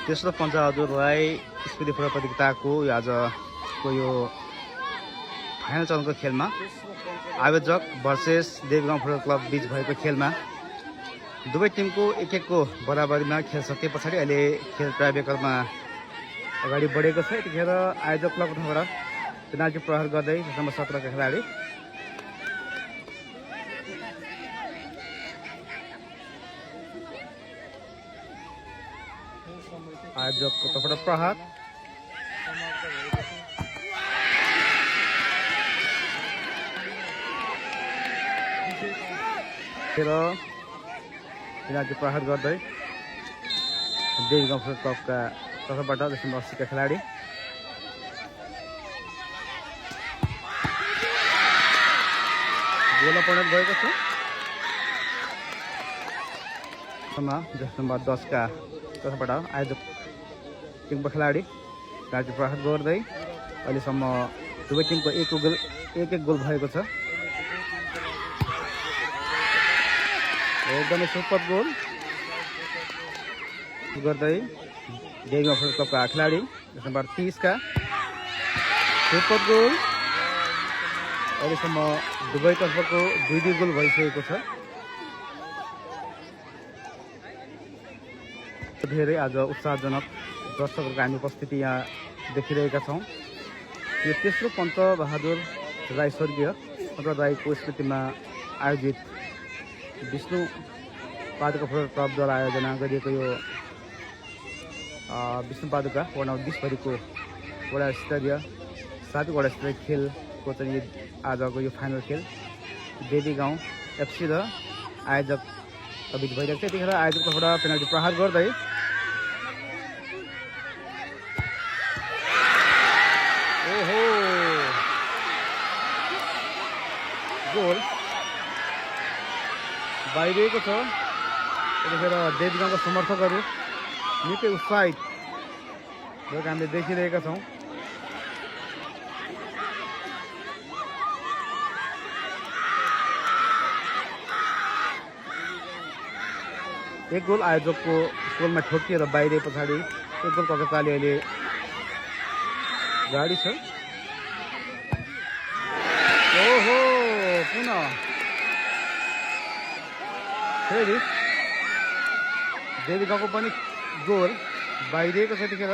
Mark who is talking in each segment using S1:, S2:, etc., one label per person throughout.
S1: तेस्रो पञ्चबहादुरलाई स्मृति फुटबल प्रतियोगिताको आजको यो फाइनल चरणको खेलमा आयोजक भर्सेस देवीगाउँ फुटबल क्लब बीच भएको खेलमा दुवै टिमको एक एकको बराबरीमा खेल सके पछाडि अहिले खेल टाइब्रेकरमा अगाडि बढेको छ। यतिखेर आयोजक क्लबको तर्फबाट पेनाल्टी प्रहार गर्दै नम्बर 17 का खेलाडी आयोजकको तर्फबाट प्रहार पेनाल्टी प्रहार गर्दै देवीगाउँ फुटबल क्लबका तर्फबाट नम्बर 80 का खेलाडी गोल परिणत भएको छ। नम्बर 10 का तर्फबाट आयोजक टिमको खेलाडी पेनाल्टी प्रहार गर्दै अहिलेसम्म दुवै टिमको एक गोल भएको छ। एकदमै सुपर गोल गर्दै देवीगाउँ फुटबल क्लबका खेलाडी नम्बर 30 का सुपर गोल अहिलेसम्म दुवै तर्फको 2-2 गोल भइसकेको छ। धेरै आज उत्साहजनक दर्शकहरूको हामी उपस्थिति यहाँ देखिरहेका छौँ। यो तेस्रो पञ्चबहादुर राई स्वर्गीय राईको स्मृतिमा आयोजित विष्णु पादुका फुटबल क्लबद्वारा आयोजना गरिएको यो विष्णु पादुका वडा 20 भरिको वडा स्तरीय 7 वडा स्तरीय खेलको चाहिँ आजको यो फाइनल खेल देवीगाउँ एफसी र आयोजक बीच भइरहेको छ। यतिखेर आयोजक तर्फबाट पेनाल्टी प्रहार गर्दै गोल बाहिरिएको छ। यतिखेर देवीगाउँका समर्थकहरू निकै उत्साहित भएको हामीले देखिरहेका छौँ। एक गोल आयोजकको गोलमा ठोकिएर बाहिरिए पछाडि एक गोल कलकत्ताले अहिले गाडी छ। ओहो पुनः फेरि देवीगाउँको पनि गोल बाहिरिएको छ। यतिखेर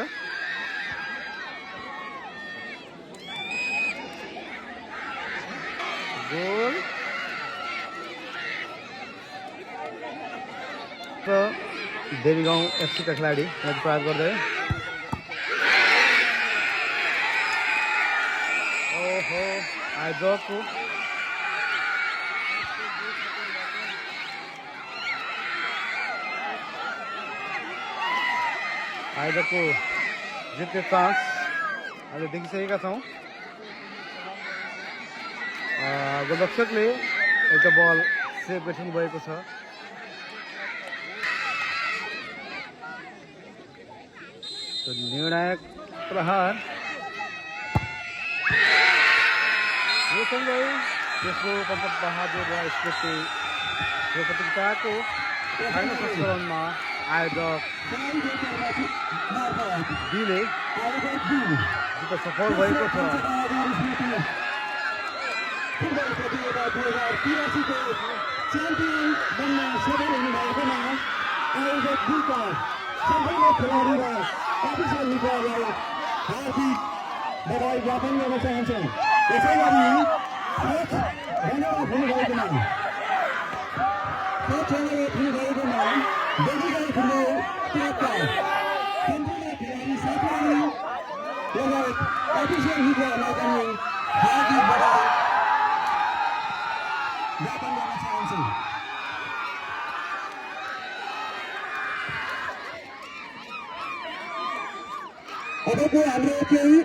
S1: गोल देवीगाउँ एफसी का खेलाडी प्रहार गर्दै ओहो आयोजकको जित्ने चान्स अहिले देखिसकेका छौँ। गोलरक्षकले एउटा बल सेभ गरिसक्नु भएको छ। निर्णायक प्रहार योसँगै तेस्रो पञ्चबहादुर राई स्मृति प्रतियोगिताको फाइनल संस्करणमा आयोजक बीले जित्न सफल भएको छ।
S2: बधाई ज्ञापन गर्न चाहन्छौँ। त्यसै गरी देवीगाउँ फुटबल क्लबका केन्द्रीय खेलाडी साथीहरू लगायत अफिसियल मिडियाहरूलाई पनि हार्दिक बधाई ज्ञापन गर्न चाहन्छौँ। अबको हाम्रो केही